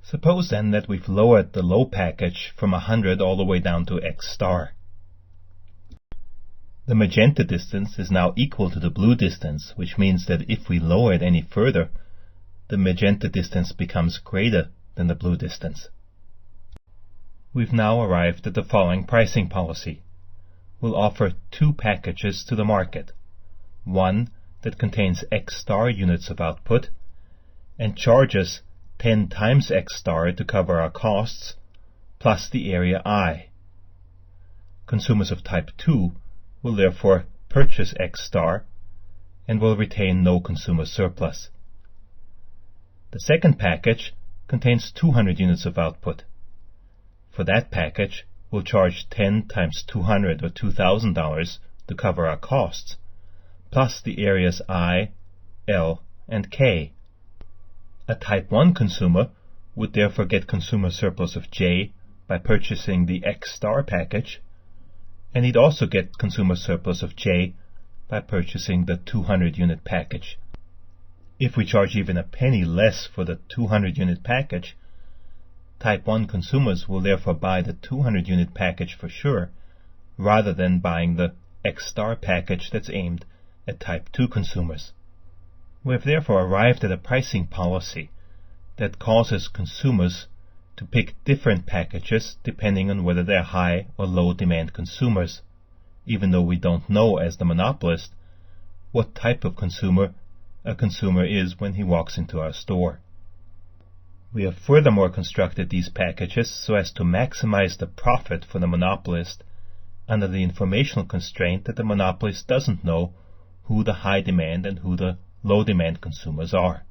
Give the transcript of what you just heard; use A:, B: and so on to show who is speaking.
A: Suppose then that we've lowered the low package from 100 all the way down to X star. The magenta distance is now equal to the blue distance, which means that if we lower it any further, the magenta distance becomes greater than the blue distance. We've now arrived at the following pricing policy. We'll offer two packages to the market. One that contains X star units of output and charges 10 times X star to cover our costs, plus the area I. Consumers of type 2 will therefore purchase X star and will retain no consumer surplus. The second package contains 200 units of output. For that package, we'll charge 10 times 200 or $2,000 to cover our costs, plus the areas I, L, and K. A type 1 consumer would therefore get consumer surplus of J by purchasing the X star package, and he'd also get consumer surplus of J by purchasing the 200 unit package. If we charge even a penny less for the 200 unit package, type 1 consumers will therefore buy the 200 unit package for sure, rather than buying the X star package that's aimed at type 2 consumers. We have therefore arrived at a pricing policy that causes consumers to pick different packages depending on whether they're high or low demand consumers, even though we don't know as the monopolist what type of consumer a consumer is when he walks into our store. We have furthermore constructed these packages so as to maximize the profit for the monopolist under the informational constraint that the monopolist doesn't know who the high demand and who the low demand consumers are.